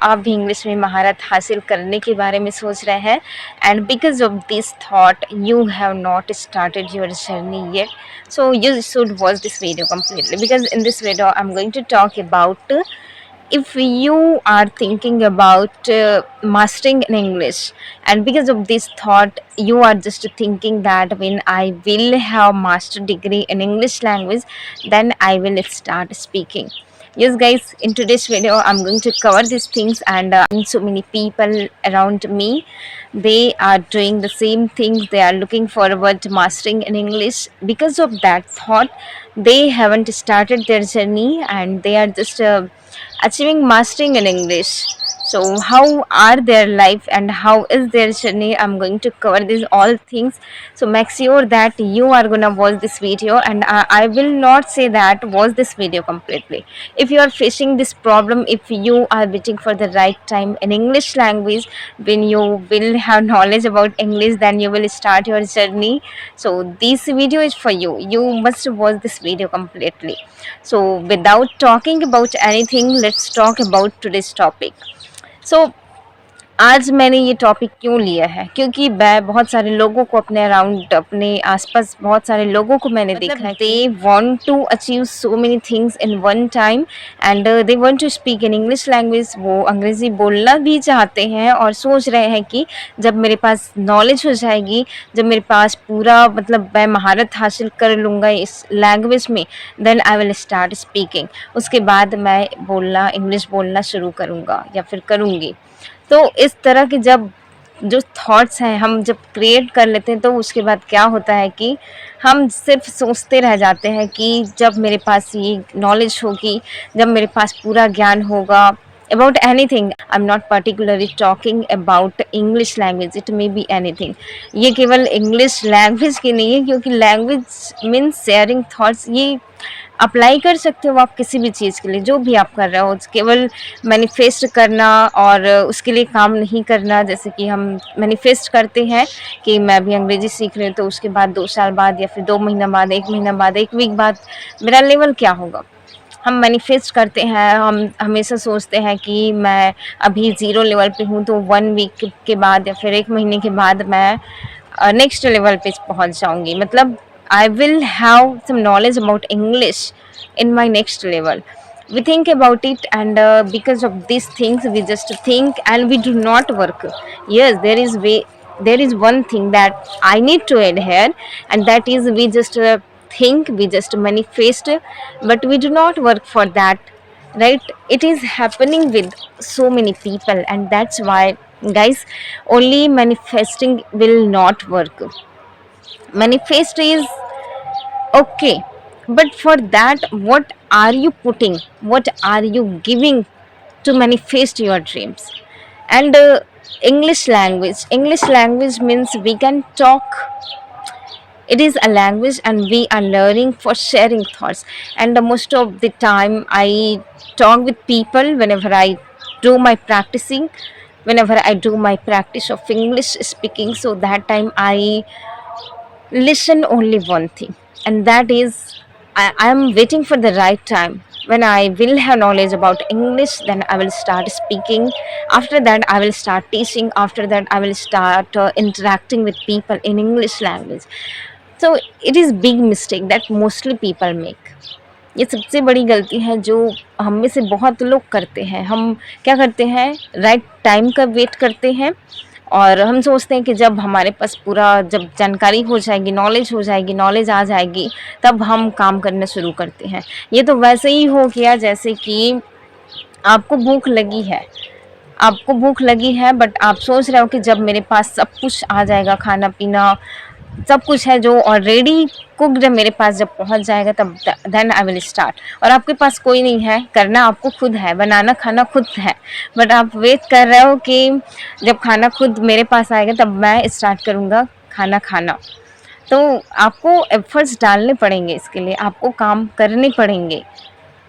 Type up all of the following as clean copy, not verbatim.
आप भी इंग्लिश में महारत हासिल करने के बारे में सोच रहे हैं and because of this thought you have not started your journey yet, so you should watch this video completely because in this video I'm going to talk about if you are thinking about mastering in English, and because of this thought you are just thinking that when I will have master degree in English language then I will start speaking. Yes guys, in today's video I'm going to cover these things, and so many people around me, they are doing the same things. They are looking forward to mastering in English. Because of that thought they haven't started their journey and they are just achieving mastering in English. So how are their life and how is their journey, I'm going to cover these all things. So make sure that you are gonna watch this video, and I will not say that watch this video completely. If you are facing this problem, if you are waiting for the right time in English language, when you will have knowledge about English, then you will start your journey. So this video is for you. You must watch this video completely. So without talking about anything, let's talk about today's topic. So आज मैंने ये topic क्यों लिया है, क्योंकि मैं बहुत सारे लोगों को अपने अराउंड, अपने आसपास बहुत सारे लोगों को मैंने देखा है, they want to achieve so many things in one time and they want to speak in English language. वो अंग्रेज़ी बोलना भी चाहते हैं और सोच रहे हैं कि जब मेरे पास नॉलेज हो जाएगी, जब मेरे पास पूरा मतलब मैं महारत हासिल कर लूँगा इस लैंग्वेज में, then I will start speaking. उसके बाद मैं बोलना, इंग्लिश बोलना शुरू करूँगा या फिर करूँगी. तो इस तरह के जब जो थॉट्स हैं हम जब क्रिएट कर लेते हैं, तो उसके बाद क्या होता है कि हम सिर्फ सोचते रह जाते हैं कि जब मेरे पास ये नॉलेज होगी, जब मेरे पास पूरा ज्ञान होगा about anything. I'm not particularly talking about English language, it may be anything. ये केवल इंग्लिश लैंग्वेज की नहीं है, क्योंकि लैंग्वेज मीन्स शेयरिंग थॉट्स. ये अप्लाई कर सकते हो आप किसी भी चीज़ के लिए, जो भी आप कर रहे हो. केवल मैनिफेस्ट करना और उसके लिए काम नहीं करना. जैसे कि हम मैनिफेस्ट करते हैं कि मैं भी अंग्रेजी सीख रही हूँ, तो उसके बाद 2 साल बाद या फिर 2 महीना बाद, 1 महीना बाद, 1 वीक बाद मेरा लेवल क्या होगा. हम मैनिफेस्ट करते हैं, हम हमेशा सोचते हैं कि मैं अभी ज़ीरो लेवल पे हूँ, तो 1 वीक के बाद या फिर 1 महीने के बाद मैं नेक्स्ट लेवल पे पहुँच जाऊँगी. मतलब I will have some knowledge about English in my next level. We think about it, and because of these things we just think and we do not work. Yes, there is one thing that I need to add here, and that is we just think, we just manifest, but we do not work for that, right? It is happening with so many people, and that's why guys, only manifesting will not work. Manifest is okay, but for that what are you putting, what are you giving to manifest your dreams? And English language means we can talk. It is a language and we are learning for sharing thoughts. And most of the time I talk with people whenever I do my practicing, whenever I do my practice of English speaking. So that time I listen only one thing, and that is I am waiting for the right time when I will have knowledge about English, then I will start speaking. After that I will start teaching. After that I will start interacting with people in English language. So it is big mistake that mostly people make. ये सबसे बड़ी गलती है जो हम में से बहुत लोग करते हैं. हम क्या करते हैं, राइट टाइम का वेट करते हैं और हम सोचते हैं कि जब हमारे पास पूरा जब जानकारी हो जाएगी, नॉलेज हो जाएगी, नॉलेज आ जाएगी, तब हम काम करना शुरू करते हैं. ये तो वैसे ही हो गया जैसे कि आपको भूख लगी है, आपको भूख लगी है, बट आप सोच रहे हो कि जब मेरे पास सब कुछ आ जाएगा, खाना पीना सब कुछ है जो ऑलरेडी कुक्ड मेरे पास जब पहुंच जाएगा, तब देन आई विल स्टार्ट. और आपके पास कोई नहीं है, करना आपको खुद है, बनाना खाना खुद है, बट आप वेट कर रहे हो कि जब खाना खुद मेरे पास आएगा तब मैं स्टार्ट करूँगा खाना खाना. तो आपको एफर्ट्स डालने पड़ेंगे, इसके लिए आपको काम करने पड़ेंगे,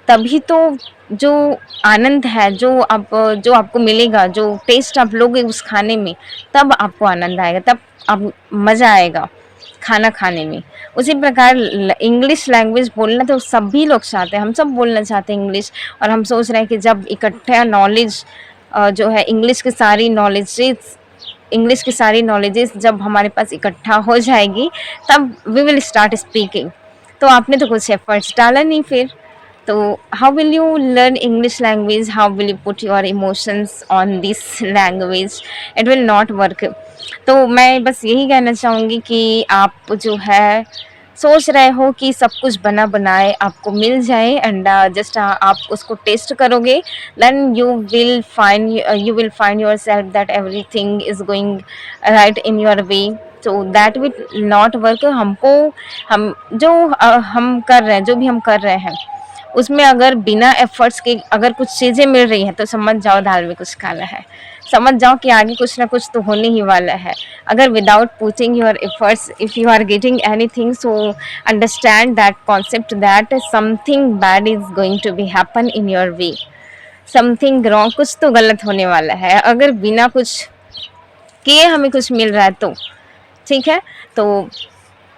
तभी तो जो आनंद है, जो आपको मिलेगा, जो टेस्ट आप लोगे उस खाने में, तब आपको आनंद आएगा, तब आप मज़ा आएगा खाना खाने में. उसी प्रकार इंग्लिश लैंग्वेज बोलना तो सभी लोग चाहते हैं, हम सब बोलना चाहते हैं इंग्लिश, और हम सोच रहे हैं कि जब इकट्ठा नॉलेज जो है इंग्लिश की सारी नॉलेजेस जब हमारे पास इकट्ठा हो जाएगी, तब वी विल स्टार्ट स्पीकिंग। तो आपने तो कुछ एफर्ट्स डाला नहीं फिर। तो how will you learn English language, how will you put your emotions on this language, it will not work. तो मैं बस यही कहना चाहूँगी कि आप जो है सोच रहे हो कि सब कुछ बना बनाए आपको मिल जाए, एंड जस्ट आप उसको टेस्ट करोगे, then you will find yourself that everything is going right in your way. So that will not work। हमको हम कर रहे हैं, जो भी हम कर रहे हैं उसमें अगर बिना एफर्ट्स के अगर कुछ चीज़ें मिल रही हैं, तो समझ जाओ दाल में कुछ काला है। समझ जाओ कि आगे कुछ ना कुछ तो होने ही वाला है। अगर without putting your efforts if you are getting anything, so understand that concept that something bad is going to be happen in your way, something wrong, कुछ तो गलत होने वाला है। अगर बिना कुछ किए हमें कुछ मिल रहा है तो ठीक है। तो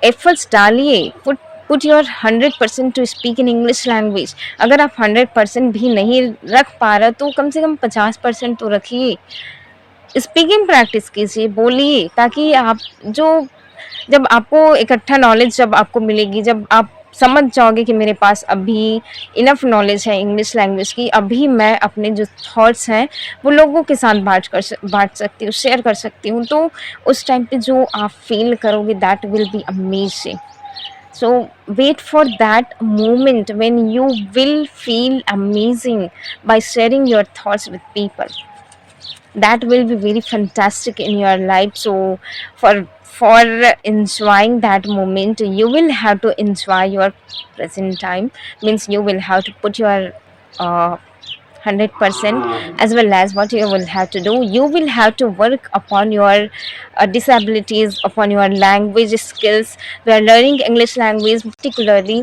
एफर्ट्स डालिए, put your 100% to speak in English language. अगर आप 100% भी नहीं रख पा रहे तो कम से कम 50% तो रखिए। स्पीकिंग प्रैक्टिस कीजिए, बोलिए, ताकि आप जो जब आपको इकट्ठा नॉलेज जब आपको मिलेगी, जब आप समझ जाओगे कि मेरे पास अभी इनफ नॉलेज है इंग्लिश लैंग्वेज की, अभी मैं अपने जो थॉट्स हैं वो लोगों के साथ बांट सकती हूँ, शेयर कर सकती हूँ। तो उस टाइम पे जो आप फील करोगे that will be amazing. So wait for that moment when you will feel amazing by sharing your thoughts with people. That will be very fantastic in your life. So for enjoying that moment, you will have to enjoy your present time, means you will have to put your 100%, as well as what you will have to do, you will have to work upon your disabilities, upon your language skills. We are learning English language, particularly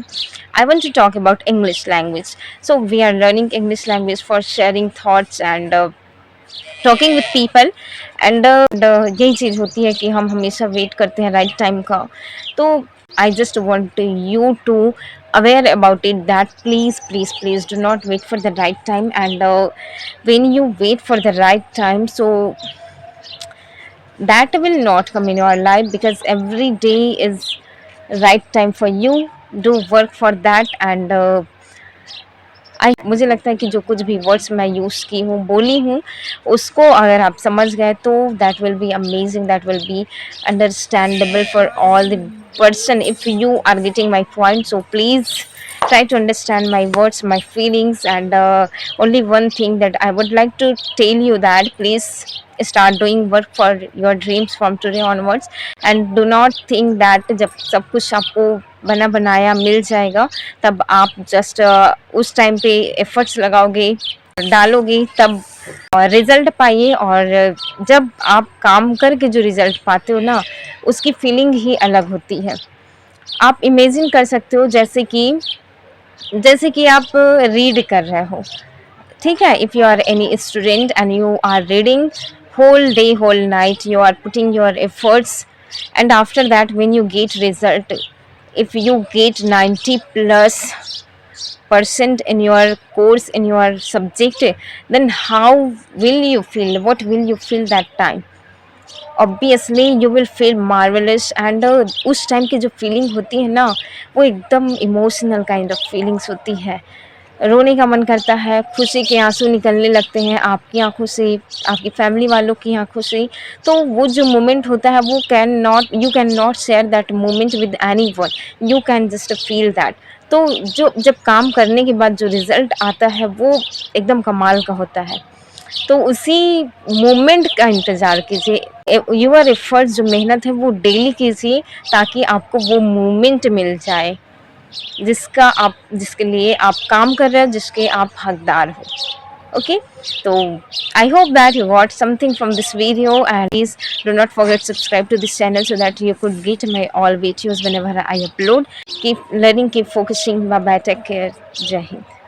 I want to talk about English language. So we are learning English language for sharing thoughts and talking with people, and यही चीज़ होती है कि हम हमेशा wait करते हैं right time का। तो I just want you to aware about it, that please do not wait for the right time, and when you wait for the right time, so that will not come in your life, because every day is right time for you. Do work for that, and मुझे लगता है कि जो कुछ भी words मैं use की हूँ, बोली हूँ, उसको अगर आप समझ गए तो that will be amazing, that will be understandable for all the person. If you are getting my point, so please try to understand my words, my feelings, and only one thing that I would like to tell you, that please start doing work for your dreams from today onwards, and do not think that जब सब कुछ आपको बना बनाया मिल जाएगा तब आप just उस टाइम पे एफर्ट्स लगाओगे, डालोगे, तब रिजल्ट पाइए। और जब आप काम करके जो रिजल्ट पाते हो ना, उसकी फीलिंग ही अलग होती है। आप इमेजिन कर सकते हो जैसे कि आप रीड कर रहे हो, ठीक है। If you are any student and you are reading whole day, whole night, you are putting your efforts, and after that when you get result, if you get 90 plus percent in your course, in your subject, then how will you feel, what will you feel that time? Obviously you will feel marvellous, and उस time की जो feeling होती है ना, वो एकदम emotional kind of feelings होती है। रोने का मन करता है, खुशी के आंसू निकलने लगते हैं आपकी आंखों से, आपकी फैमिली वालों की आंखों से। तो वो जो मोमेंट होता है वो you can not share that moment with any one, you can just feel that. तो जो जब काम करने के बाद जो रिज़ल्ट आता है वो एकदम कमाल का होता है। तो उसी मोमेंट का इंतज़ार कीजिए। योर एफर्ट्स, जो मेहनत है वो डेली कीजिए, ताकि आपको वो मोमेंट मिल जाए जिसके लिए आप काम कर रहे हो, जिसके आप हकदार हो। Okay, so I hope that you got something from this video, and please do not forget to subscribe to this channel so that you could get my all videos whenever I upload. Keep learning, keep focusing. Bye bye, take care, Jai Hind.